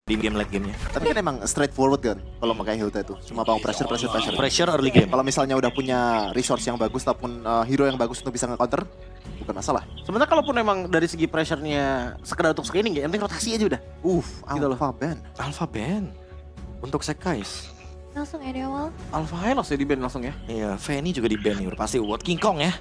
di game late gamenya. Tapi kan emang straightforward kan kalau pakai Hilda itu. Cuma mau pressure. Pressure early game. Kalau misalnya udah punya resource yang bagus ataupun hero yang bagus untuk bisa nge-counter, bukan masalah. Sebenarnya kalaupun emang dari segi pressure-nya sekedar untuk scaling ya, yang penting rotasi aja udah. Gitu loh. Alpha ban. Alpha ban untuk Sekais. Langsung ya di awal. Alpha Hylos ya di ban langsung ya. Iya, Fanny juga di ban nih, udah pasti buat King Kong ya.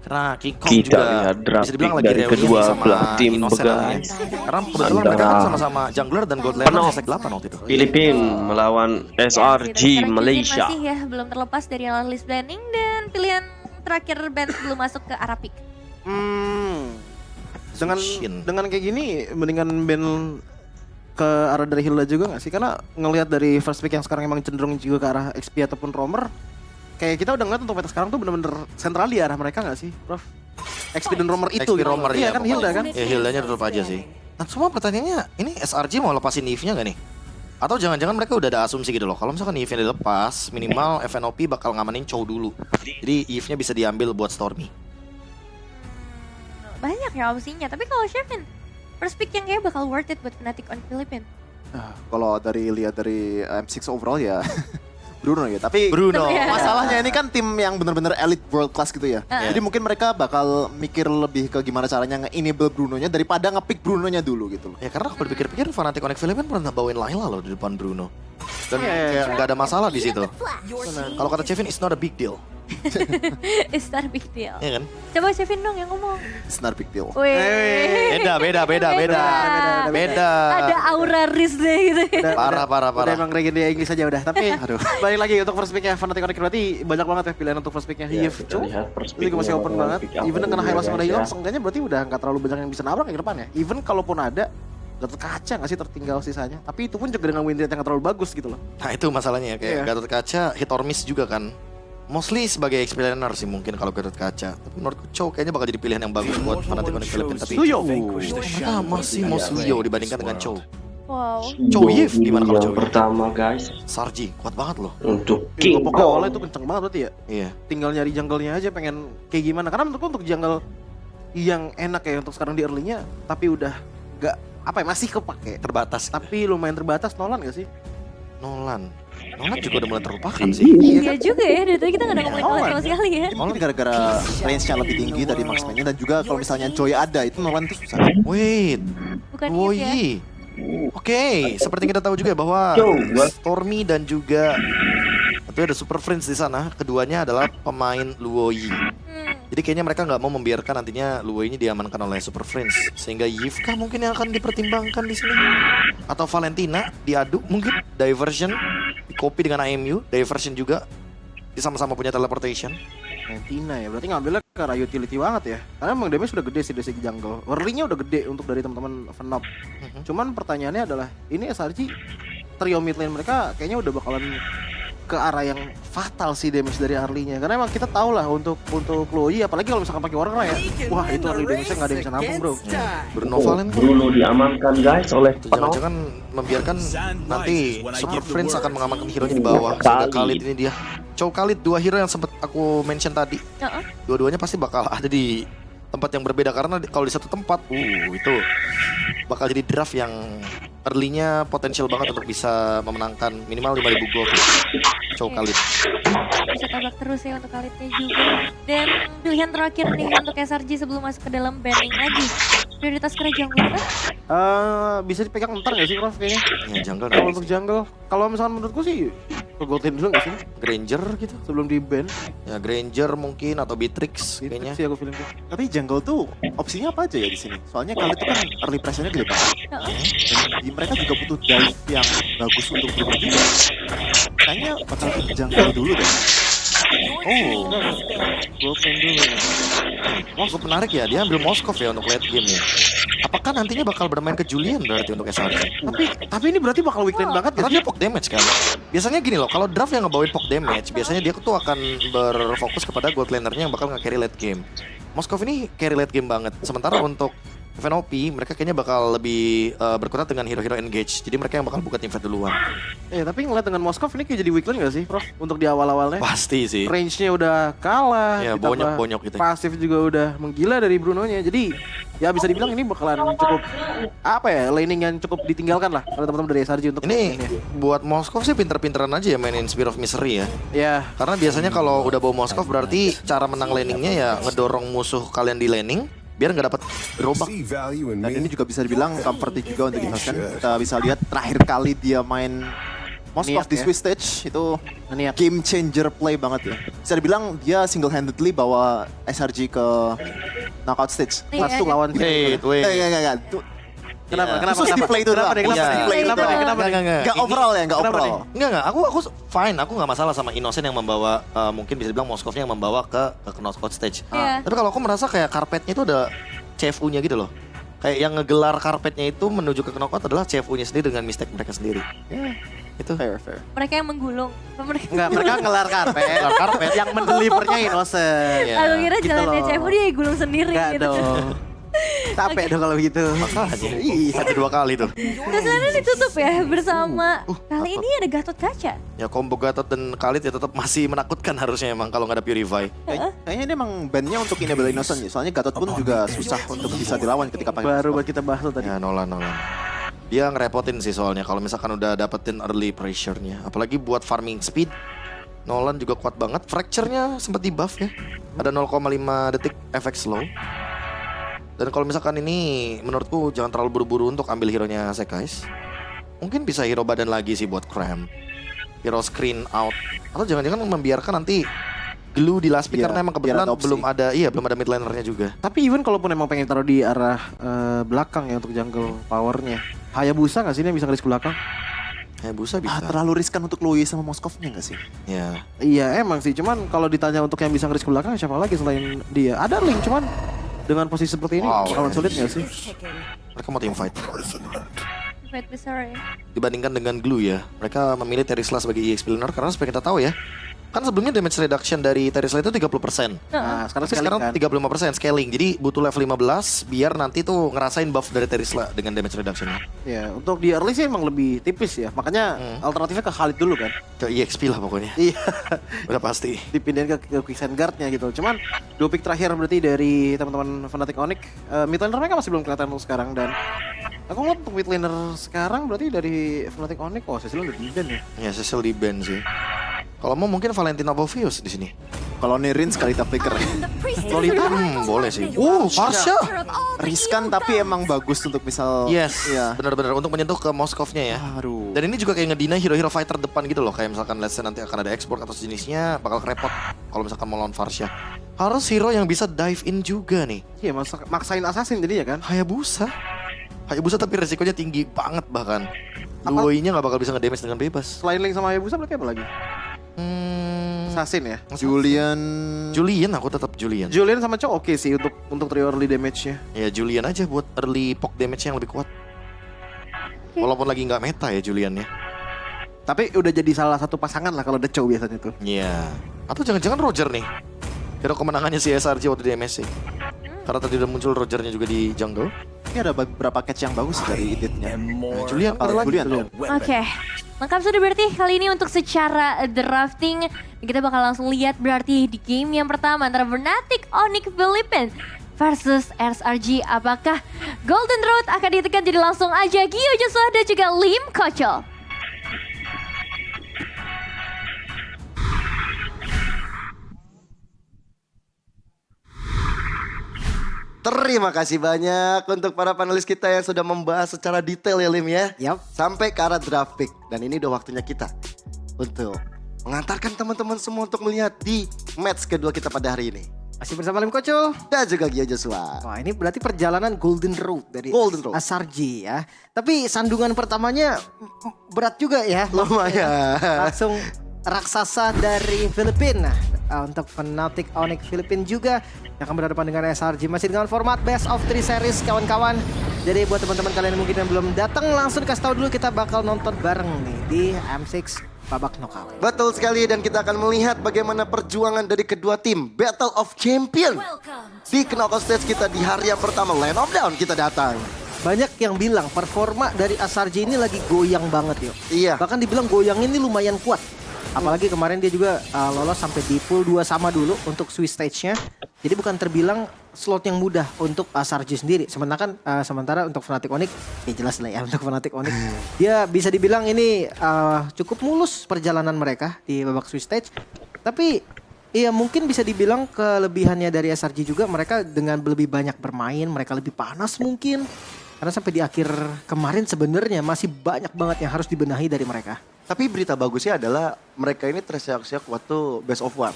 Karena King Kong Kita juga lihat bisa draft dibilang pick lagi dari reunian kedua sama belah tim Innocent begal. namanya. Karena kebetulan mereka kan sama-sama jungler dan god laner Penuh. sek 8 waktu itu. Filipin melawan Ya, SRG sekarang Malaysia. Masih ya belum terlepas dari list planning dan pilihan terakhir band belum masuk ke arah pick. Sushin. Dengan kayak gini mendingan band ke arah dari Hilda juga gak sih? Karena ngelihat dari first pick yang sekarang emang cenderung juga ke arah XP ataupun roamer, kayak kita udah ngeliat untuk meta sekarang tuh bener-bener sentral di arah mereka gak sih, Prof? XP dan roamer itu XP gitu. roamer Iya ya, kan pokoknya. Hilda kan? Ya Hildanya tetap aja sih. Nah semua pertanyaannya, ini SRG mau lepasin Eve-nya gak nih? Atau jangan-jangan mereka udah ada asumsi gitu loh, kalau misalkan Eve-nya dilepas, minimal FNOP bakal ngamanin Chow dulu. Jadi Eve-nya bisa diambil buat Stormy. Banyak ya opsinya, tapi kalau Shevin first pick yang kayak bakal worth it buat Fnatic on Philippines. Kalau lihat dari M6 overall ya Bruno ya. Tapi Bruno. Iya. masalahnya ini kan tim yang benar-benar elite world class gitu ya. Jadi mungkin mereka bakal mikir lebih ke gimana caranya nge-enable Brunonya daripada nge-pick Brunonya dulu gitu loh. Ya karena kalau dipikir-pikir Fnatic Connect Philippines pernah bawain Layla loh di depan Bruno. Dan Iya. kayak nggak ada masalah di situ. Kalau kata Chevin, it's not a big deal. It's not a big deal. Iya kan? Coba Shevin dong yang ngomong. It's not a big deal. Wih. Beda. Ada aura risk deh gitu ya. Parah. Udah emang legenda Inggris aja udah. Tapi Aduh. balik lagi untuk first picknya Fnatic Connect berarti banyak banget ya pilihan untuk first picknya Ya, Hiv. kita lihat first Itu juga masih picknya open bakal banget. pick apa Even dengan dulu Hylos yang udah guys, hilang, ya. seenggaknya berarti udah nggak terlalu banyak yang bisa nabrak ya ke depan ya. Even kalaupun ada, Gatot Kaca nggak sih tertinggal sisanya. Tapi itu pun juga dengan win rate yang nggak terlalu bagus gitu loh. Nah itu masalahnya kayak Iya. Gatot Kaca hit or miss juga kan. Mostly sebagai explainer sih mungkin kalau Gatot Kaca. Tapi menurutku Chow kayaknya bakal jadi pilihan yang bagus buat Fnatic Connect Philippines. Tapi Suyo. pertama sih mau Suyo dibandingkan dengan Chow. Wow. Chow Yif gimana kalau Yang Chow? pertama guys Sarji kuat banget loh. untuk King King Kong awalnya Kong. itu kenceng banget berarti ya. Iya. Tinggal nyari jungle-nya aja pengen kayak gimana. Karena menurutku untuk jungle yang enak ya untuk sekarang di early-nya, tapi udah nggak apa ya masih kepake. Terbatas. Tapi lumayan terbatas. Nolan gak sih? Nolan juga udah mulai terlupakan sih. Iya juga ya, dari tadi kita nggak ada ngomongin Nolan sama sekali ya. Nolan gara-gara range-nya lebih tinggi dari marksman-nya dan juga kalau misalnya Joy ada itu Nolan itu susah. Wait. Bukan Oh Eve ya. iya. Oke, seperti kita tahu juga ya bahwa Coba. Stormy dan juga tentunya ada Super Friends di sana. Keduanya adalah pemain Luoyi. Jadi kayaknya mereka nggak mau membiarkan nantinya Luoyi ini diamankan oleh Super Friends. Sehingga Yivka mungkin yang akan dipertimbangkan di sini. Atau Valentina diadu mungkin diversion, di copy dengan AMU, diversion juga. Dia sama-sama punya teleportation. Valentina ya, berarti ngambilnya ke arah utility banget ya. Karena emang damage sudah gede sih dari segi jungle. Early-nya udah gede untuk dari teman-teman Venop. Cuman pertanyaannya adalah, ini SRG trio mid lane mereka kayaknya udah bakalan ke arah yang fatal sih damage dari early-nya. Karena emang kita tahu lah untuk Chloe, apalagi kalau misalkan pakai Warcry ya. Wah itu early damage-nya nggak ada yang bisa nampung bro. Bruno Valen kan Bruno diamankan guys oleh itu jangan-jangan membiarkan nanti Super Friends akan mengamankan hero-nya di bawah. Sehingga Khalid ini dia. Chow Khalid, dua hero yang sempat aku mention tadi. Heeh. Dua-duanya pasti bakal ada di tempat yang berbeda karena kalau di satu tempat itu bakal jadi draft yang early-nya potensial banget untuk bisa memenangkan minimal 5.000 gold. Chow Khalid. Bisa tabrak terus ya untuk Khalidnya juga. Dan pilihan terakhir nih untuk SRG sebelum masuk ke dalam banning lagi. Prioritas kira jungler kan? Bisa dipegang ntar nggak sih Prof kayaknya? Ya jungle Kalau untuk jungle, kalau misalkan menurutku sih ke gold lane dulu nggak sih Granger gitu. sebelum di ban? Ya Granger mungkin atau Beatrix kayaknya. Sih aku feeling tuh. Tapi jungle tuh opsinya apa aja ya di sini? Soalnya kali itu kan early pressure-nya gede banget. Dan mereka juga butuh dive yang bagus untuk Bruno juga. Kayaknya bakal ke jungle dulu deh. Oh, Gold lane dulu. Moskov menarik ya, dia ambil Moskov ya untuk late game ya. Apakah nantinya bakal bermain ke Julian berarti untuk SRG? Tapi ini berarti bakal weak lane banget Karena ya? dia poke damage kan. Biasanya gini loh, kalau draft yang ngebawain poke damage, biasanya dia tuh akan berfokus kepada god lanernya yang bakal nge-carry late game. Moskov ini carry late game banget. Sementara untuk FNOP, mereka kayaknya bakal lebih berkutat dengan hero-hero engage. Jadi mereka yang bakal buka teamfight duluan. Tapi ngeliat dengan Moskov ini kayak jadi weak lane gak sih Prof? Untuk di awal-awalnya? Pasti sih. Range-nya udah kalah, Ya, ditambah bonyok-bonyok gitu. pasif juga udah menggila dari Bruno-nya. Jadi ya bisa dibilang ini bakalan cukup apa ya, laning yang cukup ditinggalkan lah oleh teman-teman dari SRG untuk Ini mainnya. buat Moskov sih pinter-pinteran aja ya mainin Spear of Misery ya. Ya, Karena biasanya kalau udah bawa Moskov berarti cara menang laningnya ya ngedorong musuh kalian di laning biar nggak dapat gerobak. Dan ini juga bisa dibilang comforting juga untuk Inos kan. Kita bisa lihat terakhir kali dia main Moskov Niat di ya. Swiss Stage itu niat. game changer play banget ya. Bisa dibilang dia single handedly bawa SRG ke knockout stage. Iya, Langsung lawan Wait. Enggak. Kenapa? Iya. Kenapa? Khusus di play itu Kenapa doang. nih? Kenapa Iya. nih? Di play itu Kenapa nih? doang. Kenapa nih? Enggak overall ya, enggak Kenapa overall. Enggak, aku fine, aku nggak masalah sama Innocent yang membawa mungkin bisa dibilang Moskovnya yang membawa ke knockout stage. Iya. Tapi kalau aku merasa kayak karpetnya itu ada CFU-nya gitu loh. Kayak yang ngegelar karpetnya itu menuju ke knockout adalah CFU-nya sendiri dengan mistake mereka sendiri. Itu Fair. Mereka yang menggulung. Mereka Enggak, mereka ngelar karpet. Ngelar karpet. Yang mendelivernya Innocent. Iya. Aku kira Gitu jalannya loh. CFU dia gulung sendiri Enggak gitu. dong. Capek dong kalau begitu. aja. Iya. Sampai 2 kali tuh. Terus sebenarnya ditutup ya bersama. Kali ini ada Gatot Kaca. Ya combo Gatot dan Khalid ya tetap masih menakutkan harusnya emang kalau nggak ada Purify. Kayaknya ini emang bandnya untuk enable Innocent ya. Soalnya Gatot pun juga susah untuk bisa dilawan ketika pakai Baru Moskov. buat kita bahas tuh tadi. Ya Nolan. Dia ngerepotin sih soalnya kalau misalkan udah dapetin early pressure-nya. Apalagi buat farming speed. Nolan juga kuat banget. Fracture-nya sempat di buff ya. Ada 0,5 detik efek slow. Dan kalau misalkan ini menurutku jangan terlalu buru-buru untuk ambil hero-nya Sekais. Mungkin bisa hero badan lagi sih buat Cram. Hero screen out. Atau jangan-jangan membiarkan nanti glue di last pick Iya, karena emang biar kebetulan ada opsi. belum ada mid laner-nya juga. Tapi even kalaupun emang pengen taruh di arah belakang ya untuk jungle powernya, Hayabusa nggak sih ini yang bisa ngeris ke belakang? Busa bisa. Terlalu riskan untuk Louis sama Moskovnya nggak sih? Ya. Iya emang sih, cuman kalau ditanya untuk yang bisa ngeris ke belakang siapa lagi selain dia? Ada Link, cuman dengan posisi seperti ini Wow. bakalan sulit nggak sih? Mereka mau team fight. Fight besar ya. Dibandingkan dengan Glue ya, mereka memilih Terisla sebagai EXP laner karena seperti kita tahu ya, kan sebelumnya damage reduction dari Terisla itu 30%. Nah, sekarang Tapi sekali sekarang kan. 35% scaling, jadi butuh level 15 biar nanti tuh ngerasain buff dari Terisla dengan damage reduction. Ya, untuk di early sih emang lebih tipis ya. Makanya alternatifnya ke Khalid dulu kan. Ke EXP lah pokoknya, Iya, udah pasti. dipindahin ke Quicksand Guard-nya gitu. Cuman 2 pick terakhir berarti dari teman-teman Fnatic Onyx, mid laner mereka masih belum kelihatan untuk sekarang. Dan aku ngeliat untuk mid laner sekarang berarti dari Fnatic Onyx, oh Cecil udah di-ban ya. Ya Cecil di ban sih. Kalau mau mungkin Valentina Bovius di sini. Kalau Nerin sekali tap flicker. Lolita boleh sih. Farsha. Riskan tapi emang bagus untuk misal. Yes, Iya. benar-benar untuk menyentuh ke Moskovnya ya. Aduh. Dan ini juga kayak ngedina hero-hero fighter depan gitu loh. Kayak misalkan let's say nanti akan ada export atau sejenisnya bakal repot kalau misalkan mau lawan Farsha. Harus hero yang bisa dive in juga nih. Iya, maksain assassin jadinya kan. Hayabusa tapi resikonya tinggi banget bahkan. Luoinya nggak bakal bisa nge-damage dengan bebas. Selain Link sama Hayabusa berarti apa lagi? Assassin ya. Julian Aku tetap Julian. Julian sama Cho oke sih untuk trio early damage-nya. Ya Julian aja buat early poke damage yang lebih kuat. Walaupun lagi nggak meta ya Julian ya. Tapi udah jadi salah satu pasangan lah kalau The Cho biasanya tuh. Iya. Atau jangan-jangan Roger nih. Hero kemenangannya si SRG waktu di MSC. Karena tadi udah muncul Rogernya juga di jungle. Ini ada beberapa catch yang bagus dari editnya. Nah, Julian ada lagi. Julian. Oke, lengkap sudah berarti kali ini untuk secara drafting. Kita bakal langsung lihat berarti di game yang pertama antara Fnatic Onyx Philippines versus SRG. Apakah Golden Road akan ditekan, jadi langsung aja Gio Joshua dan juga Lim Kocho. Terima kasih banyak untuk para panelis kita yang sudah membahas secara detail ya Lim ya. Yap. Sampai ke arah draft pick. Dan ini udah waktunya kita untuk mengantarkan teman-teman semua untuk melihat di match kedua kita pada hari ini. Masih bersama Lim Kocho. Dan juga Gio Joshua. Wah, ini berarti perjalanan Golden Road dari Golden Road. SRG ya. Tapi sandungan pertamanya berat juga ya. Lumayan. Langsung raksasa dari Filipina. Untuk Fnatic Onyx Filipina juga yang akan berhadapan dengan SRG. Masih dengan format best of 3 series kawan-kawan. Jadi buat teman-teman kalian yang mungkin yang belum datang, langsung dikasih tahu dulu kita bakal nonton bareng nih di M6 babak knockout. Betul sekali, dan kita akan melihat bagaimana perjuangan dari kedua tim. Battle of Champion. Di knockout stage kita di hari yang pertama. Land of Down kita datang. Banyak yang bilang performa dari SRG ini lagi goyang banget yuk. Iya. Bahkan dibilang goyang ini lumayan kuat. Apalagi kemarin dia juga lolos sampai di pool 2 sama dulu untuk Swiss stage-nya. Jadi bukan terbilang slot yang mudah untuk SRG sendiri. Sementara untuk Fnatic Onyx, ya jelas lah ya untuk Fnatic Onyx. Dia bisa dibilang ini cukup mulus perjalanan mereka di babak Swiss stage. Tapi iya mungkin bisa dibilang kelebihannya dari SRG juga mereka dengan lebih banyak bermain, mereka lebih panas mungkin. Karena sampai di akhir kemarin sebenarnya masih banyak banget yang harus dibenahi dari mereka. Tapi berita bagusnya adalah mereka ini tersiak-siak waktu best of 1.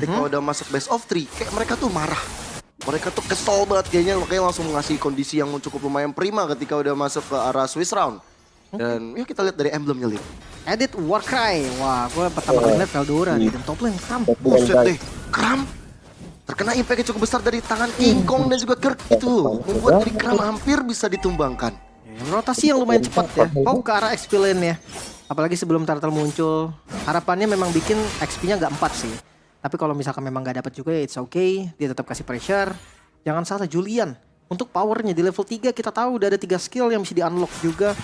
Ketika udah masuk best of 3, kayak mereka tuh marah. Mereka tuh kesel banget kayaknya, makanya langsung ngasih kondisi yang cukup lumayan prima ketika udah masuk ke arah Swiss round. Dan yuk kita lihat dari emblemnya, Lip. Edit Warcry, wah gue pertama kali lihat Veldora nih, dan top lane Kram. Buset deh, Kram terkena impact cukup besar dari tangan King Kong dan juga Kirk itu. Membuat dari Kram hampir bisa ditumbangkan. Rotasi yang lumayan cepat ya, mau ke arah XP lane ya. Apalagi sebelum Turtle muncul, harapannya memang bikin XP-nya nggak 4 sih. Tapi kalau misalkan memang nggak dapat juga ya it's okay, dia tetap kasih pressure. Jangan salah Julian, untuk powernya di level 3 kita tahu udah ada 3 skill yang bisa di-unlock juga.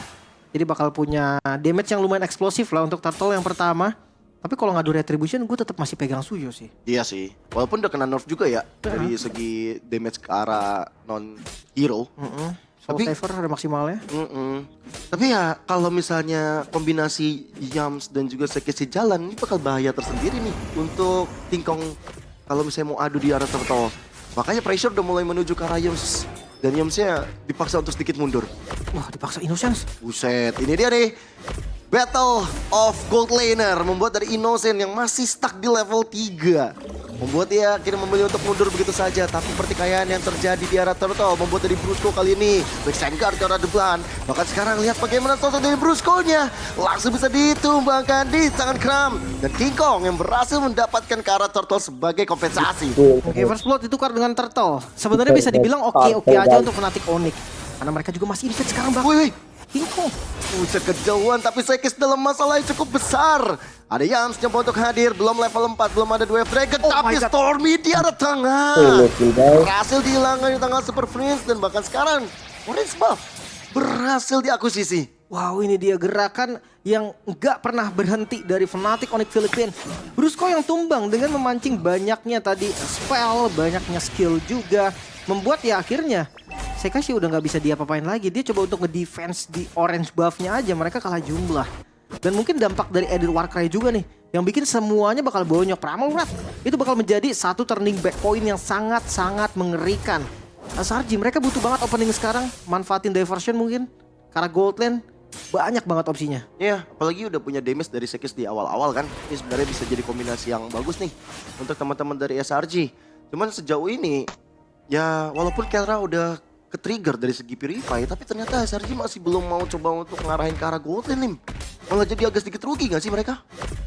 Jadi bakal punya damage yang lumayan eksplosif lah untuk Turtle yang pertama. Tapi kalau ngadu Retribution gue tetap masih pegang Suyo sih. Iya sih, walaupun udah kena nerf juga ya dari segi damage ke arah non-hero. Soul Tapi- Saver ada maksimalnya. Tapi ya kalau misalnya kombinasi Yams dan juga Sekesi jalan, ini bakal bahaya tersendiri nih untuk King Kong kalau misalnya mau adu di arah Turtle. Makanya pressure udah mulai menuju ke arah Yams. Dan Yamsnya dipaksa untuk sedikit mundur. Wah dipaksa Innocence. Buset, ini dia nih. Battle of Gold Laner membuat dari Innocent yang masih stuck di level 3. Membuat dia akhirnya memilih untuk mundur begitu saja. Tapi pertikaian yang terjadi di arah Turtle membuat dari Brusco kali ini Backside guard ke arah depan. Bahkan sekarang lihat bagaimana sosok dari Brusco-nya langsung bisa ditumbangkan di tangan Kram. Dan King Kong yang berhasil mendapatkan ke arah Turtle sebagai kompensasi. Oke, First Blood ditukar dengan Turtle. Sebenarnya bisa dibilang oke aja untuk Fnatic Onyx. Karena mereka juga masih invade sekarang bang. Wih, King Kong. Buset kejauhan, tapi Sekis dalam masalah yang cukup besar. Ada Yams coba untuk hadir, belum level 4, belum ada Wave Dragon, Oh tapi my God. Stormy di arah tengah. Berhasil dihilangkan di tangan Super Prince, dan bahkan sekarang Orange Buff berhasil diakuisisi. Wow, ini dia gerakan yang nggak pernah berhenti dari Fnatic Onyx Philippines. Brusco yang tumbang dengan memancing banyaknya tadi spell, banyaknya skill juga. Membuat ya akhirnya Sekasi udah nggak bisa diapa-apain lagi. Dia coba untuk nge-defense di orange buff-nya aja, mereka kalah jumlah. Dan mungkin dampak dari Edit Warcry juga nih, yang bikin semuanya bakal bonyok. Pramurat itu bakal menjadi satu turning back point yang sangat-sangat mengerikan. SRG mereka butuh banget opening sekarang, manfaatin diversion mungkin. Karena gold lane banyak banget opsinya. Ya, apalagi udah punya damage dari Sekis di awal-awal kan. Ini sebenarnya bisa jadi kombinasi yang bagus nih untuk teman-teman dari SRG. Cuman sejauh ini, ya walaupun Kelra udah ke-trigger dari segi Purify, tapi ternyata SRG masih belum mau coba untuk ngarahin ke arah gold lane, Lim. Malah jadi agak sedikit rugi gak sih mereka?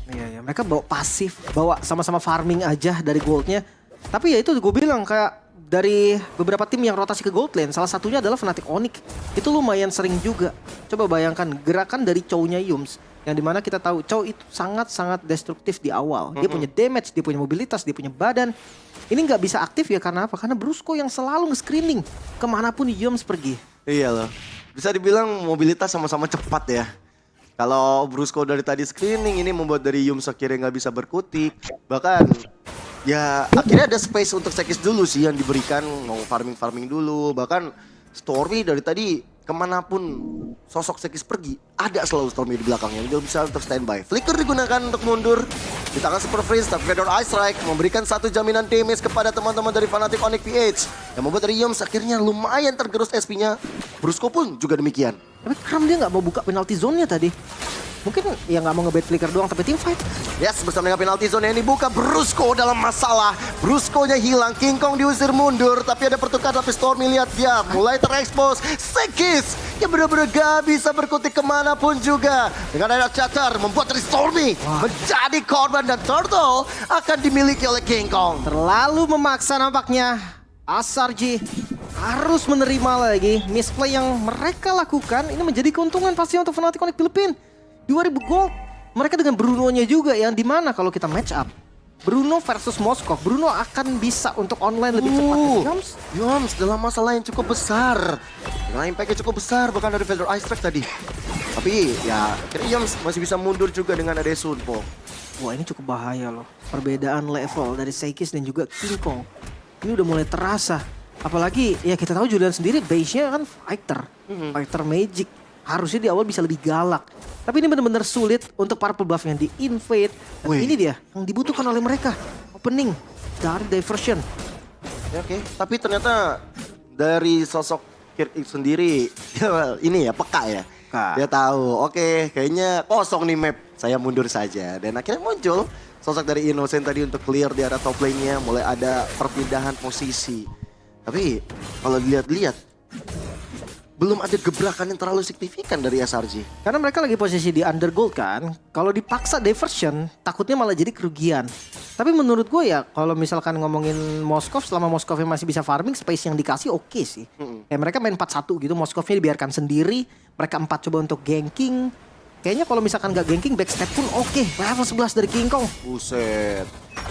Iya, mereka bawa pasif, bawa sama-sama farming aja dari goldnya. Tapi ya itu gue bilang kayak dari beberapa tim yang rotasi ke gold lane, salah satunya adalah Fnatic Onyx. Itu lumayan sering juga. Coba bayangkan gerakan dari Chow-nya Yums, yang dimana kita tahu Chow itu sangat-sangat destruktif di awal. Dia punya damage, dia punya mobilitas, dia punya badan. Ini nggak bisa aktif ya karena apa? Karena Brusco yang selalu nge-screening kemanapun Yums pergi. Iya loh. Bisa dibilang mobilitas sama-sama cepat ya. Kalau Brusco dari tadi screening, ini membuat dari Yums akhirnya nggak bisa berkutik. Bahkan ya akhirnya ada space untuk Sekis dulu sih yang diberikan, mau farming dulu. Bahkan Stormy dari tadi kemanapun sosok Sekis pergi, ada selalu Stormy di belakangnya. Dia bisa untuk standby. Flicker digunakan untuk mundur di tangan Super Freeze, tapi Fedor Ice Strike memberikan satu jaminan damage kepada teman-teman dari Fnatic Onyx PH. Yang membuat dari Yums akhirnya lumayan tergerus SP-nya. Brusco pun juga demikian. Tapi Kram dia nggak mau buka penalty zone-nya tadi. Mungkin ya nggak mau nge-bait flicker doang, tapi team fight. Yes, bersama dengan penalti zone yang dibuka, Brusco dalam masalah. Brusco-nya hilang, King Kong diusir mundur. Tapi ada pertukaran, tapi Stormy lihat dia mulai terekspos. Sekis yang benar-benar gak bisa berkutik kemanapun juga. Dengan ada cacar, membuat dari Stormy menjadi korban, dan Turtle akan dimiliki oleh King Kong. Terlalu memaksa nampaknya. SRG harus menerima lagi misplay yang mereka lakukan. Ini menjadi keuntungan pasti untuk Fnatic Onyx Philippines. 2000 gold. Mereka dengan Bruno-nya juga yang dimana kalau kita match up Bruno versus Moskov, Bruno akan bisa untuk online lebih cepat. Yums dalam masalah yang cukup besar. Dengan impact-nya cukup besar, bahkan dari Fedor Ice Strike tadi. Tapi ya akhirnya Yums masih bisa mundur juga dengan ada Sunpo. Wah ini cukup bahaya loh. Perbedaan level dari Sekis dan juga King Kong. ini udah mulai terasa. Apalagi ya kita tahu Julian sendiri base-nya kan fighter. Fighter magic. Harusnya di awal bisa lebih galak. Tapi ini benar-benar sulit untuk para buff-nya di invade. Dan ini dia yang dibutuhkan oleh mereka. Opening dari diversion. Ya, oke. Tapi ternyata dari sosok Kirk sendiri dia ini ya peka ya. Dia tahu, oke, kayaknya kosong nih map. Saya mundur saja. Dan akhirnya muncul sosok dari Innocent tadi untuk clear di area top lane-nya. Mulai ada perpindahan posisi. Tapi kalau dilihat-lihat, belum ada gebrakan yang terlalu signifikan dari SRG. Karena mereka lagi posisi di undergold kan. Kalau dipaksa diversion, takutnya malah jadi kerugian. Tapi menurut gue ya, kalau misalkan ngomongin Moskov, selama Moskovnya masih bisa farming, space yang dikasih oke sih. Kayak mereka main 4-1 gitu, Moskovnya dibiarkan sendiri. Mereka 4 coba untuk ganking. Kayaknya kalau misalkan gak ganking, backstep pun oke. Level 11 dari King Kong. Buset.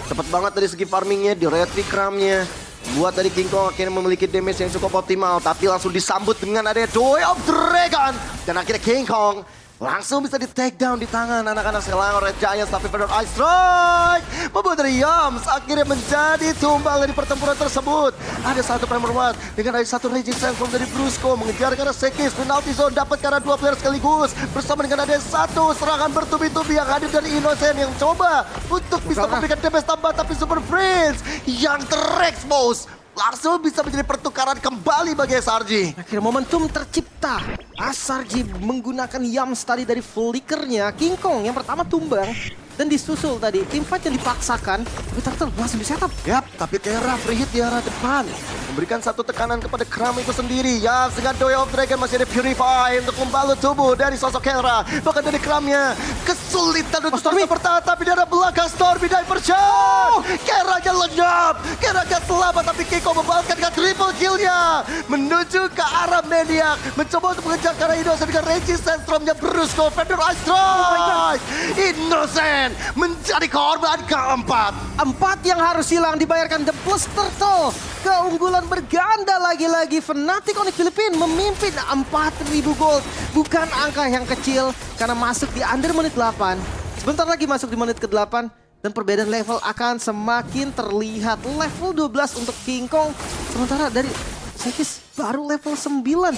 Cepet banget dari segi farmingnya, di retri cramnya. Buat dari King Kong akhirnya memiliki damage yang cukup optimal. Tapi langsung disambut dengan ada Way of Dragon. Dan akhirnya King Kong langsung bisa di take down di tangan anak-anak Selangor Red Giants. Tapi Fedor Ice Strike membuat dari Yams akhirnya menjadi tumbal dari pertempuran tersebut. Ada satu Primer Watt dengan ada satu Raging Sandstorm dari Brusco mengejar karena Sekis. Penalty zone dapat karena 2 player sekaligus. Bersama dengan ada satu serangan bertubi-tubi yang hadir dari Innocent yang coba untuk bisa memberikan damage tambah. Tapi Super Prince yang terexpose langsung bisa menjadi pertukaran kembali bagi SRG. Akhirnya momentum tercipta. SRG menggunakan Yams tadi dari flickernya. King Kong yang pertama tumbang. Dan disusul tadi, teamfight yang dipaksakan. Tapi Turtle langsung di setup. Yap, tapi Kera free hit di arah depan. Memberikan satu tekanan kepada Kram itu sendiri. Ya, dengan Way of Dragon masih ada Purify untuk membalut tubuh dari sosok Kera. Bahkan dari Kramnya kesulitan untuk bisa bertahan. Tapi di arah belakang Stormy Diversion. Keranya lenyap. Keranya selamat, tapi Kiko membalaskan dengan triple kill-nya. Menuju ke arah Maniac. Mencoba untuk mengejar karena Innocent dengan Raging Sandstorm-nya Brusco. Fender Ice Strike. Innocent menjadi korban keempat. 4 yang harus hilang dibayarkan The Plus Turtle. Keunggulan berganda lagi-lagi. Fnatic Onyx Philippines memimpin 4.000 gold. Bukan angka yang kecil karena masuk di under menit 8. Sebentar lagi masuk di menit ke-8. Dan perbedaan level akan semakin terlihat. Level 12 untuk King Kong. Sementara dari Sekis baru level 9.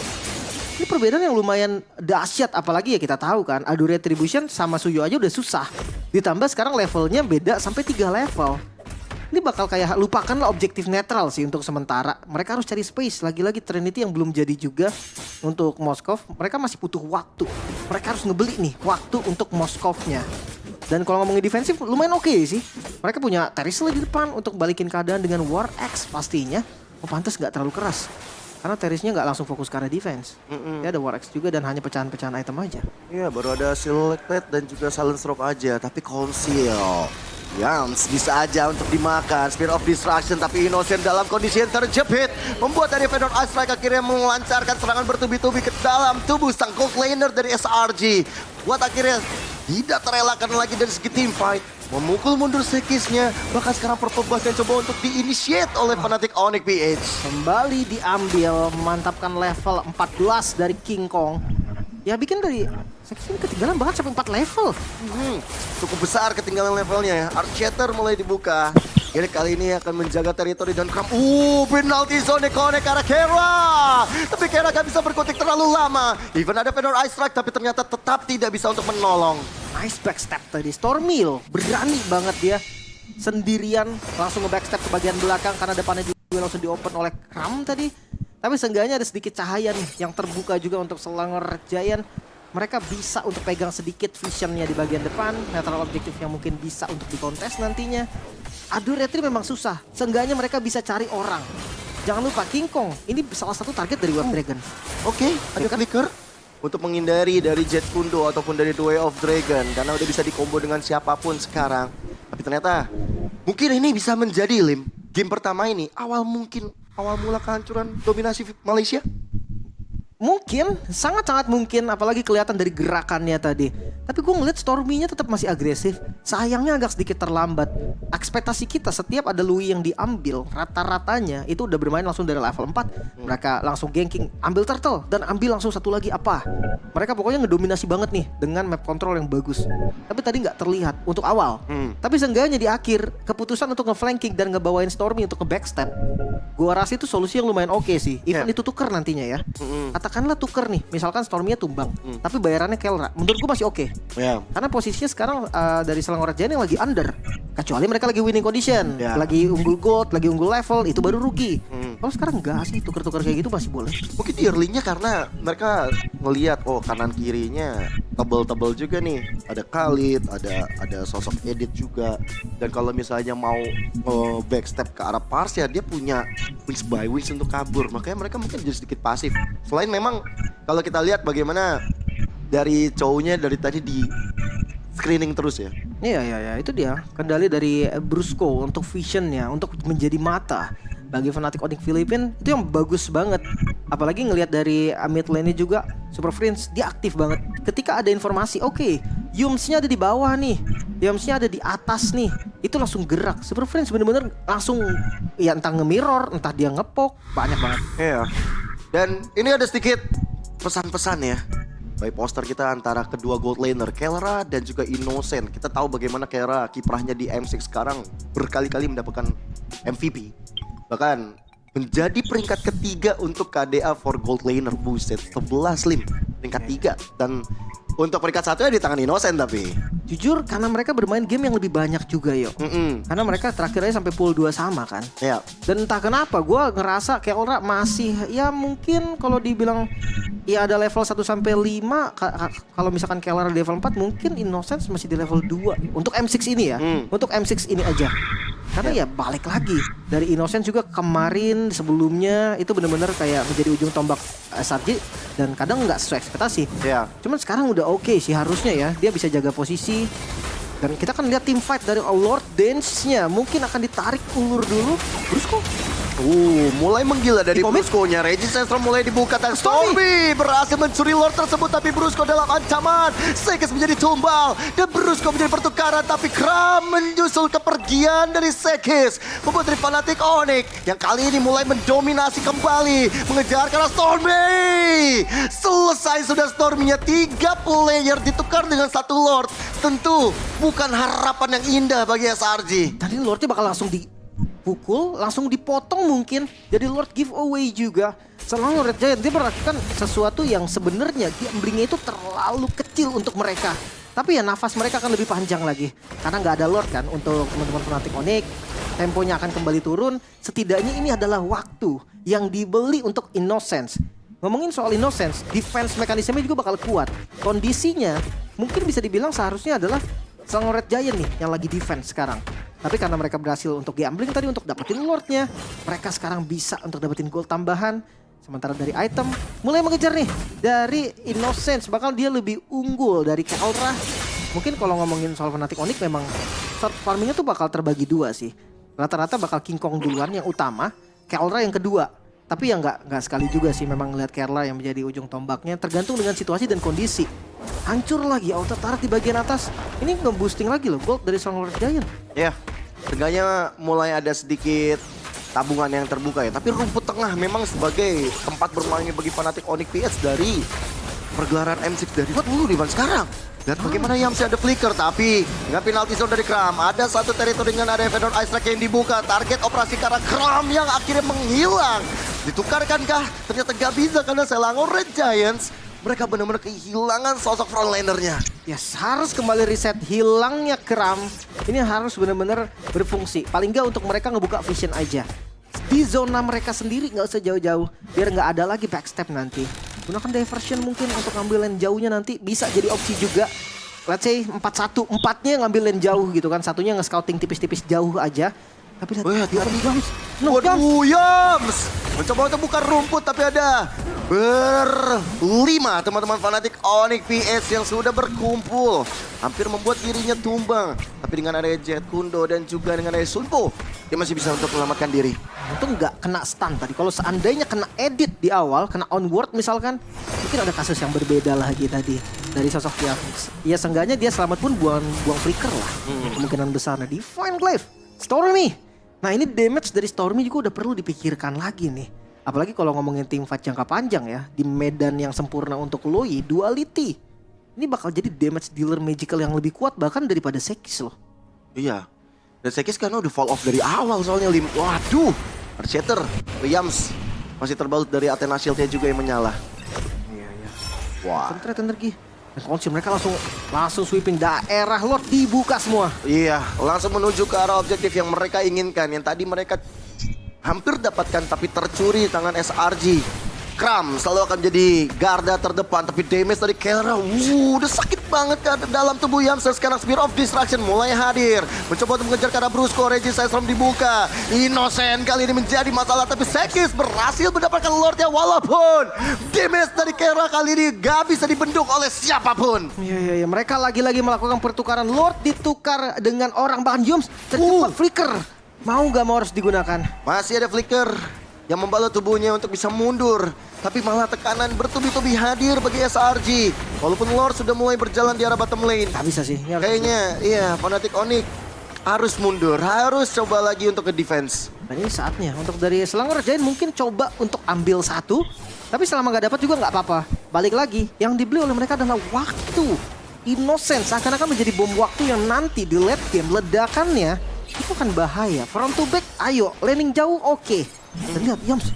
Ini perbedaan yang lumayan dahsyat, apalagi ya kita tahu kan, Adu Retribution sama Suyo aja udah susah. Ditambah sekarang levelnya beda sampai 3 level. Ini bakal kayak lupakanlah objektif netral sih untuk sementara. Mereka harus cari space, lagi-lagi Trinity yang belum jadi juga untuk Moskov. Mereka masih butuh waktu. Mereka harus ngebeli nih waktu untuk Moskovnya. Dan kalau ngomongin defensif lumayan oke sih. Mereka punya Terisla di depan untuk balikin keadaan dengan War X pastinya. Oh pantas nggak terlalu keras. Karena Terisnya nggak langsung fokus ke arah defense. Dia ada War X juga dan hanya pecahan-pecahan item aja. Iya, baru ada Selected dan juga Silence Rock aja. Tapi Conceal, Yams bisa aja untuk dimakan. Spear of Destruction, tapi Innocent dalam kondisi yang terjepit. Membuat dari Fedor Ice Strike akhirnya melancarkan serangan bertubi-tubi ke dalam tubuh sang gold laner dari SRG. Buat akhirnya tidak terelakkan lagi dari segi team fight. Memukul mundur Sekisnya. Bahkan sekarang purple buff yang coba untuk di-initiate oleh Fnatic Onyx PH. Kembali diambil, memantapkan level 14 dari King Kong. Ya bikin dari Sekis ini ketinggalan banget sampai 4 level. Cukup besar ketinggalan levelnya ya. Archater mulai dibuka. Jadi kali ini akan menjaga teritori dan Kram. Penalty zone connect ke arah Kera. Tapi Kera gak bisa berkutik terlalu lama. Even ada Fedor Ice Strike tapi ternyata tetap tidak bisa untuk menolong. Nice backstep tadi. Stormy loh, berani banget dia. Sendirian langsung nge-backstep ke bagian belakang karena depannya juga langsung di-open oleh Kram tadi. Tapi seenggaknya ada sedikit cahaya nih yang terbuka juga untuk Selangor Giant. Mereka bisa untuk pegang sedikit visionnya di bagian depan. Netral objektif yang mungkin bisa untuk dikontes nantinya. Adu retri memang susah. Seenggaknya mereka bisa cari orang. Jangan lupa King Kong, ini salah satu target dari Web Dragon. Oke, ada flicker untuk menghindari dari Jet Kundo ataupun dari The Way of Dragon. Karena udah bisa dikombo dengan siapapun sekarang. Tapi ternyata mungkin ini bisa menjadi game pertama ini. Awal mula kehancuran dominasi Malaysia. Mungkin, sangat-sangat mungkin, apalagi kelihatan dari gerakannya tadi. Tapi gue ngeliat Stormy-nya tetap masih agresif. Sayangnya agak sedikit terlambat. Ekspektasi kita setiap ada Louis yang diambil, rata-ratanya itu udah bermain langsung dari level 4. Mereka langsung ganking, ambil turtle, dan ambil langsung satu lagi apa. Mereka pokoknya ngedominasi banget nih dengan map control yang bagus. Tapi tadi nggak terlihat untuk awal. Tapi seenggaknya di akhir, keputusan untuk nge-flanking dan ngebawain Stormy untuk nge-backstep, gua rasa itu solusi yang lumayan oke sih. Even itu tuker nantinya ya. Katakanlah tuker nih, misalkan Stormy-nya tumbang, tapi bayarannya Kelra. Menurut gua masih oke. Karena posisinya sekarang dari Selangor Giant yang lagi under. Kecuali mereka lagi winning condition, lagi unggul gold, lagi unggul level, itu baru rugi. Kalau sekarang enggak sih, tuker-tuker kayak gitu masih boleh. Mungkin di early-nya karena mereka ngelihat kanan kirinya tebel-tebel juga nih. Ada Khalid, ada sosok Edit juga. Dan kalau misalnya mau backstep ke arah Pars ya dia punya wins by wins untuk kabur. Makanya mereka mungkin jadi sedikit pasif. Selain memang kalau kita lihat bagaimana dari cowoknya dari tadi di screening terus ya. Iya, itu dia. Kendali dari Brusco untuk visionnya, untuk menjadi mata bagi Fnatic Onyx Philippines itu yang bagus banget. Apalagi ngelihat dari mid lane-nya juga Super Prince dia aktif banget. Ketika ada informasi, Yums-nya ada di bawah nih, Yums-nya ada di atas nih, itu langsung gerak. Super Prince bener-bener langsung ya entah nge-mirror, entah dia ngepok, banyak banget. Iya. Dan ini ada sedikit pesan-pesan ya. By poster kita antara kedua gold laner Kelra dan juga Innocent. Kita tahu bagaimana Kelra kiprahnya di M6 sekarang berkali-kali mendapatkan MVP. Bahkan menjadi peringkat ketiga untuk KDA for gold laner. Buset, 11 Lim peringkat 3. Dan untuk peringkat 1 di tangan Innocent tapi jujur karena mereka bermain game yang lebih banyak juga karena mereka terakhirnya sampai pool 2 sama kan. Dan entah kenapa gue ngerasa Kelra masih ya mungkin kalau dibilang ya ada level 1 sampai 5. Kalau misalkan Kelra di level 4 mungkin Innocent masih di level 2 untuk M6 ini ya. Untuk M6 ini aja. Karena ya balik lagi dari Innocent juga kemarin sebelumnya itu benar-benar kayak menjadi ujung tombak SRG dan kadang nggak sesuai ekspektasi. Cuman sekarang udah oke sih harusnya ya, dia bisa jaga posisi. Dan kita kan lihat team fight dari Lord Dance-nya mungkin akan ditarik ulur dulu. Brusco mulai menggila dari Brusco-nya. Resistance mulai dibuka dan Stormy berhasil mencuri Lord tersebut, tapi Brusco dalam ancaman. Sekes menjadi tumbal dan Brusco menjadi pertukaran, tapi Kram menyusul kepergian dari Sekes, membuat dari Fnatic Onyx yang kali ini mulai mendominasi kembali, mengejar karena Stormy. Selesai sudah Stormy-nya, 3 player ditukar dengan 1 Lord. Tentu bukan harapan yang indah bagi SRG. Tadi Lord-nya bakal langsung dipukul, langsung dipotong mungkin. Jadi Lord giveaway juga. Selangor Red Giant dia melakukan sesuatu yang sebenarnya gamblingnya itu terlalu kecil untuk mereka. Tapi ya nafas mereka akan lebih panjang lagi. Karena nggak ada Lord kan untuk teman-teman Fnatic Onyx. Temponya akan kembali turun. Setidaknya ini adalah waktu yang dibeli untuk Innocence. Ngomongin soal Innocence, defense mekanismenya juga bakal kuat. Kondisinya mungkin bisa dibilang seharusnya adalah Selangor Red Giant nih yang lagi defense sekarang. Tapi karena mereka berhasil untuk gambling tadi untuk dapetin Lordnya, mereka sekarang bisa untuk dapetin gold tambahan. Sementara dari item mulai mengejar nih dari Innocence, bakal dia lebih unggul dari Kelra. Mungkin kalau ngomongin soal Fnatic Onyx memang short farmingnya tuh bakal terbagi 2 sih. Rata-rata bakal King Kong duluan yang utama, Kelra yang kedua. Tapi ya nggak sekali juga sih memang ngeliat Kelra yang menjadi ujung tombaknya, tergantung dengan situasi dan kondisi. Hancur lagi auto turret di bagian atas. Ini nge-boosting lagi loh gold dari Selangor Giant. Ya, seenggaknya mulai ada sedikit tabungan yang terbuka ya. Tapi rumput tengah memang sebagai tempat bermainnya bagi Fnatic Onyx PS dari pergelaran M6 dari dulu di sekarang. Lihat bagaimana Yamsi ada flicker, tapi dengan penalti zone dari Kram. Ada satu teritori dengan ada Vendor Ice Strike yang dibuka. Target operasi karena Kram yang akhirnya menghilang. Ditukarkankah? Ternyata gak bisa karena Selangor Red Giants. Mereka benar-benar kehilangan sosok frontlanernya. Yes, harus kembali reset. Hilangnya Kram. Ini harus benar-benar berfungsi. Paling nggak untuk mereka ngebuka vision aja. Di zona mereka sendiri nggak usah jauh-jauh. Biar nggak ada lagi backstep nanti. Gunakan diversion mungkin untuk ngambil lane jauhnya nanti. Bisa jadi opsi juga. Let's say 4-1. 4-nya ngambil lane jauh gitu kan. Satunya nge-scouting tipis-tipis jauh aja. Tapi lihat Yams. Waduh, Yams mencoba untuk buka rumput, tapi ada berlima teman-teman Fnatic Onyx PS yang sudah berkumpul. Hampir membuat dirinya tumbang. Tapi dengan ada Jet Kundo dan juga dengan ada Sunpo, dia masih bisa untuk menyelamatkan diri. Itu nggak kena stun tadi. Kalau seandainya kena edit di awal, kena onward misalkan, mungkin ada kasus yang berbeda lagi tadi dari sosok Yams. Ya seenggaknya dia selamat pun buang flicker lah. Kemungkinan besar. Nah, Divine Glaive, Stormy. Nah ini damage dari Stormy juga udah perlu dipikirkan lagi nih. Apalagi kalau ngomongin team fight jangka panjang ya, di medan yang sempurna untuk Loi, Duality. Ini bakal jadi damage dealer magical yang lebih kuat bahkan daripada Sekis loh. Iya. Dan Sekis karena udah fall off dari awal soalnya waduh. Earthshatter, Williams masih terbalut dari Athena Shield-nya juga yang menyala. Iya. Wah. Concentrate energi. Dan Conscious mereka langsung sweeping daerah Lord dibuka semua. Iya, langsung menuju ke arah objektif yang mereka inginkan. Yang tadi mereka hampir dapatkan tapi tercuri tangan SRG. Kram selalu akan menjadi garda terdepan, tapi damage dari Kelra udah sakit banget kan dalam tubuh Yamster. Sekarang Spear of Destruction mulai hadir, mencoba untuk mengejar ke arah Brusco. Regis Sidestorm dibuka, Innocent kali ini menjadi masalah, tapi Sekis berhasil mendapatkan Lordnya walaupun damage dari Kelra kali ini gak bisa dibendung oleh siapapun. Iya. Mereka lagi-lagi melakukan pertukaran. Lord ditukar dengan orang, bahkan Yums tercepat flicker. Mau gak mau harus digunakan. Masih ada Flicker yang membalut tubuhnya untuk bisa mundur. Tapi malah tekanan bertubi-tubi hadir bagi SRG. Walaupun Lord sudah mulai berjalan di arah bottom lane. Gak bisa sih. Ini harus Kayaknya iya Fnatic Onyx harus mundur. Harus coba lagi untuk ke defense. Dan ini saatnya untuk dari Selangor Giant mungkin coba untuk ambil satu. Tapi selama gak dapat juga gak apa-apa. Balik lagi, yang dibeli oleh mereka adalah waktu. Innocent seakan-akan menjadi bom waktu yang nanti di late game ledakannya itu akan bahaya. Front to back, ayo. Landing jauh, oke. Dan lihat, Yams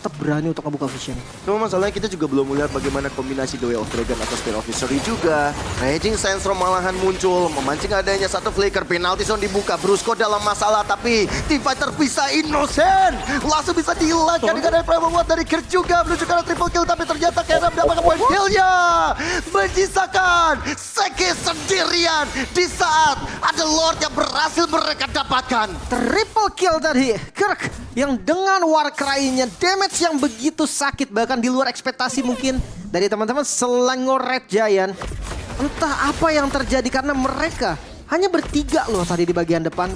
tetap berani untuk ngebuka vision. Cuma masalahnya kita juga belum melihat bagaimana kombinasi The Way of Dragon atau Spear of History juga. Raging Sandstorm malahan muncul, memancing adanya satu flicker. Penalty zone dibuka, Brusco dalam masalah, tapi tim fighter bisa Innocent langsung bisa dihilangkan dengan Prime Award dari Kirk juga menuju ke arah triple kill, tapi ternyata Kena mendapatkan poin killnya, menyisakan Sekis sendirian di saat ada Lord yang berhasil mereka dapatkan. Triple kill tadi Kirk yang dengan war cry-nya, damage yang begitu sakit bahkan di luar ekspektasi mungkin dari teman-teman Selangor Red Giant. Entah apa yang terjadi karena mereka hanya bertiga loh tadi di bagian depan.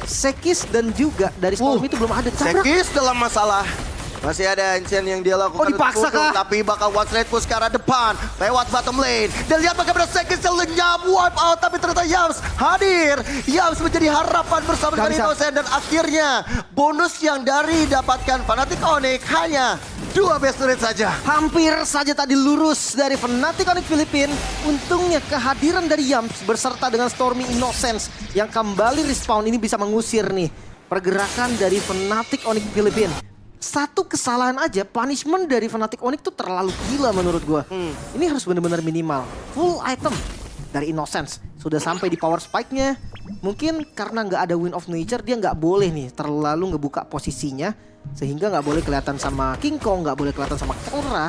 Sekis dan juga dari Storm itu belum ada. Tabrak. Sekis dalam masalah. Masih ada Ancient yang dia lakukan. Oh, dipaksa kah? Tapi bakal one straight push ke arah depan. Lewat bottom lane. Dan lihat bagaimana Sekis yang lenyap wipe out. Tapi ternyata Yams hadir. Yams menjadi harapan bersama dengan Innocent. Dan akhirnya bonus yang dari dapatkan Fnatic Onyx hanya 2 best rate saja. Hampir saja tadi lurus dari Fnatic Onyx Filipina. Untungnya kehadiran dari Yams berserta dengan Stormy Innocence yang kembali respawn ini bisa mengusir nih pergerakan dari Fnatic Onyx Filipina. Satu kesalahan aja, punishment dari Fnatic Onyx tuh terlalu gila menurut gua. Ini harus benar-benar minimal. Full item dari Innocence. Sudah sampai di power spike-nya. Mungkin karena nggak ada Wind of Nature, dia nggak boleh nih terlalu ngebuka posisinya. Sehingga nggak boleh kelihatan sama King Kong, nggak boleh kelihatan sama Kelra.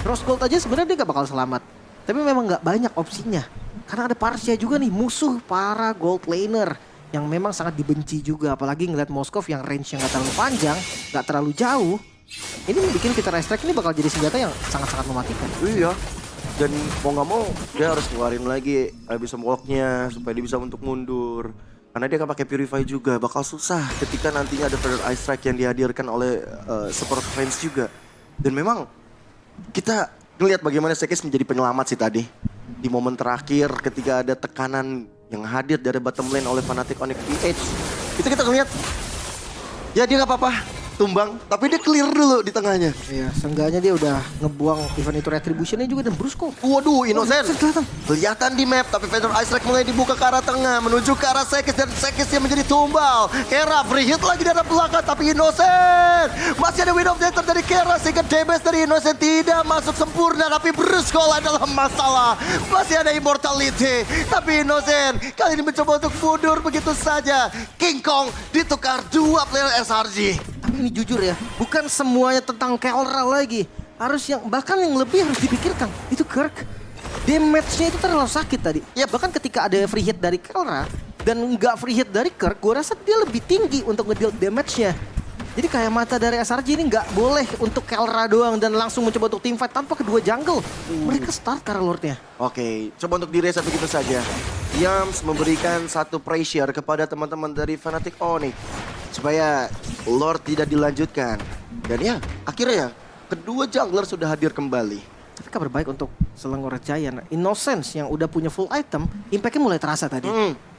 Rose Gold aja sebenarnya dia nggak bakal selamat. Tapi memang nggak banyak opsinya. Karena ada Parsia juga nih, musuh para gold laner yang memang sangat dibenci juga, apalagi ngeliat Moskov yang range yang gak terlalu panjang, gak terlalu jauh. Ini bikin Peter Strike ini bakal jadi senjata yang sangat-sangat mematikan. Iya. Dan mau nggak mau dia harus keluarin lagi Abyssal Walk-nya supaya dia bisa untuk mundur. Karena dia akan pakai Purify juga, bakal susah ketika nantinya ada Feather Ice Strike yang dihadirkan oleh Super Friends juga. Dan memang kita ngelihat bagaimana Sekis menjadi penyelamat sih tadi. Di momen terakhir ketika ada tekanan yang hadir dari bottom lane oleh Fnatic Onyx PH. Itu kita ngeliat, ya dia gak apa-apa, tumbang, tapi dia clear dulu di tengahnya. Iya, seenggaknya dia udah ngebuang event itu retribution-nya juga dan Brusco. Waduh, Innocent. Kelihatan. Kelihatan di map, tapi Feather Ice Strike mulai dibuka ke arah tengah, menuju ke arah Sekis, dan Sekis yang menjadi tumbal. Kera free hit lagi dari belakang, tapi Innocent. Masih ada Wind of Nature dari Kera, sehingga damage dari Innocent tidak masuk sempurna, tapi Brusco adalah masalah. Masih ada Immortality, tapi Innocent kali ini mencoba untuk mundur begitu saja. King Kong ditukar 2 player SRG. Tapi ini jujur ya, bukan semuanya tentang Kelra lagi. Harus yang, bahkan yang lebih harus dipikirkan, itu Kirk. Damage-nya itu terlalu sakit tadi. Ya bahkan ketika ada free hit dari Kelra dan nggak free hit dari Kirk, gue rasa dia lebih tinggi untuk ngedeal damage-nya. Jadi kayak mata dari SRG ini nggak boleh untuk Kelra doang dan langsung mencoba untuk team fight tanpa kedua jungle. Mereka start karena Lord-nya. Oke, coba untuk di reset begitu saja. Yams memberikan satu pressure kepada teman-teman dari Fnatic Onyx. supaya Lord tidak dilanjutkan. Dan ya, akhirnya kedua jungler sudah hadir kembali. Tapi kabar baik untuk Selangor Giant. Innocence yang udah punya full item, impact-nya mulai terasa tadi.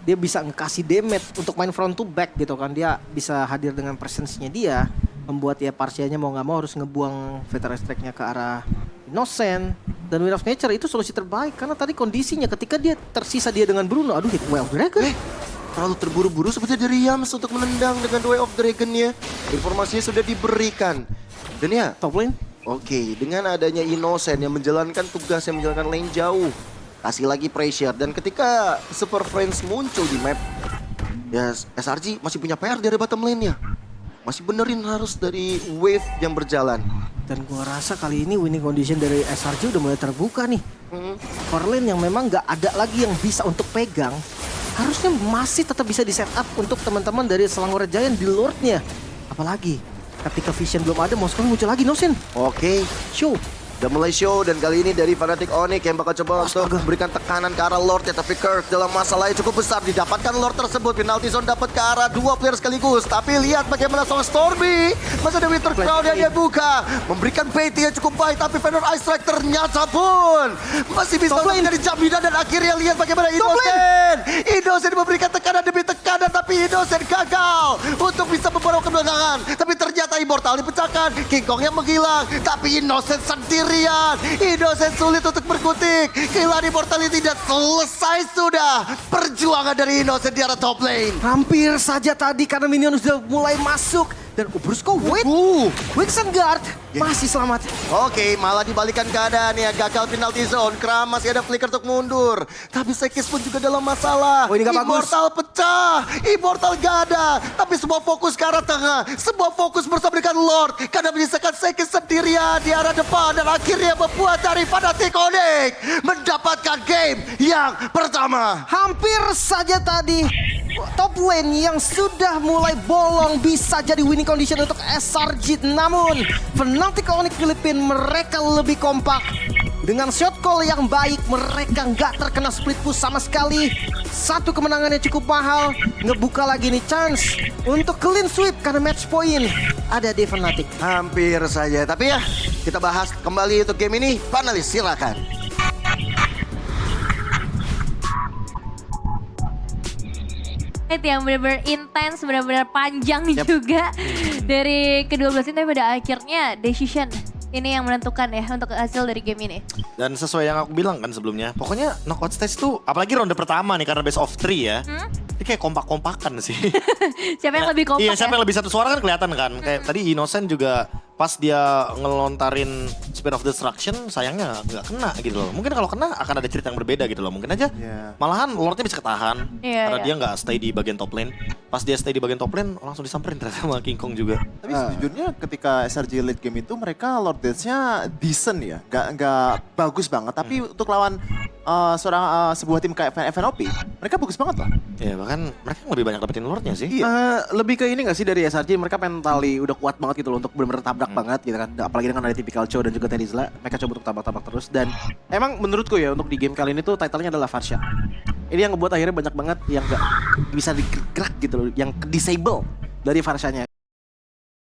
Dia bisa ngekasih damage untuk main front to back gitu kan. Dia bisa hadir dengan presence-nya dia, membuat ya Parsianya mau nggak mau harus ngebuang Veteran Strike-nya ke arah Innocent. Dan Wind of Nature itu solusi terbaik karena tadi kondisinya ketika dia tersisa dia dengan Bruno, aduh hit Way of Dragon. Terlalu terburu-buru sepertinya dari Yams untuk menendang dengan Way of Dragon-nya. Informasinya sudah diberikan. Dan ya, Top lane. oke, dengan adanya Innocent yang menjalankan tugas yang menjalankan lane jauh, kasih lagi pressure. Dan ketika Super Friends muncul di map, ya SRG masih punya PR dari bottom lane-nya. Masih benerin harus dari wave yang berjalan. Dan gua rasa kali ini winning condition dari SRG udah mulai terbuka nih. Core lane yang memang nggak ada lagi yang bisa untuk pegang, harusnya masih tetap bisa di setup untuk teman-teman dari Selangor Giant di Lordnya. Apalagi ketika Vision belum ada, mau sekarang muncul lagi Nosen. Oke, Show. udah mulai show dan kali ini dari Fnatic Onyx yang bakal coba untuk memberikan tekanan ke arah Lord ya. Tapi Kirk dalam masalah yang cukup besar didapatkan Lord tersebut. Penalty zone dapat ke arah dua player sekaligus. Tapi lihat bagaimana seorang Stormy. Masih ada Winter Crown yang dia buka. Memberikan bait yang cukup baik. Tapi Vendor Ice Strike ternyata pun masih bisa menjadi jaminan. Dan akhirnya lihat bagaimana Innocent. Innocent memberikan tekanan demi tekanan. Tapi Innocent gagal untuk bisa membawa kemenangan. Tapi ternyata Immortal dipecahkan. King Kong yang menghilang. Tapi Innocent sendirian. Innocent sulit untuk berkutik. Kehilangan Immortality dan selesai sudah perjuangan dari Innocent di arah top lane. Hampir saja tadi karena minion sudah mulai masuk. Dan Brusco wait. Wixen Guard masih selamat. Oke, malah dibalikan keadaan ya. Gagal penalty zone. Kram masih ada flicker untuk mundur. Tapi Sekis pun juga dalam masalah. Oh, ini nggak bagus. Immortal pecah. Immortal gak ada. Tapi semua fokus ke arah tengah. Semua fokus bersama dengan Lord. Karena menyisakan Sekis sendirian di arah depan. Dan akhirnya membuat dari Fnatic Onyx mendapatkan game yang pertama. Hampir saja tadi top lane yang sudah mulai bolong bisa jadi winning condition untuk SRG. Namun Fnatic Onyx Philippines mereka lebih kompak. Dengan shot call yang baik mereka nggak terkena split push sama sekali. Satu kemenangannya cukup mahal. Ngebuka lagi nih chance untuk clean sweep karena match point ada di Fnatic. Hampir saja. Tapi ya, kita bahas kembali untuk game ini. Panelis silakan. Yang benar-benar intens, benar-benar panjang juga dari kedua belah tim, tapi pada akhirnya decision ini yang menentukan ya untuk hasil dari game ini. Dan sesuai yang aku bilang kan sebelumnya, pokoknya knockout stage tuh, apalagi ronde pertama nih karena best of 3 ya. Ini kayak kompak-kompakan sih. Siapa yang lebih kompak Iya, siapa yang lebih satu suara kan kelihatan kan. Kayak tadi Innocent juga pas dia ngelontarin Spear of Destruction sayangnya nggak kena gitu loh. Mungkin kalau kena akan ada cerita yang berbeda gitu loh. Mungkin aja malahan Lordnya bisa ketahan karena dia nggak stay di bagian top lane. Pas dia stay di bagian top lane langsung disamperin ternyata sama King Kong juga. Tapi sejujurnya ketika SRG late game itu mereka Lord Death-nya decent ya. Gak bagus banget. Tapi untuk lawan sebuah tim kayak FNOP, mereka bagus banget loh. Ya bahkan mereka lebih banyak dapetin Lordnya sih. Lebih ke ini gak sih dari SRG, mereka mentally udah kuat banget gitu loh untuk benar-benar tabrak banget gitu kan. Apalagi dengan ada typical Cho dan juga Terizla, mereka coba untuk tabrak-tabrak terus. Dan emang menurutku ya untuk di game kali ini tuh title-nya adalah Farsha. Ini yang ngebuat akhirnya banyak banget yang gak bisa digerak gitu loh, yang disable dari Farshanya.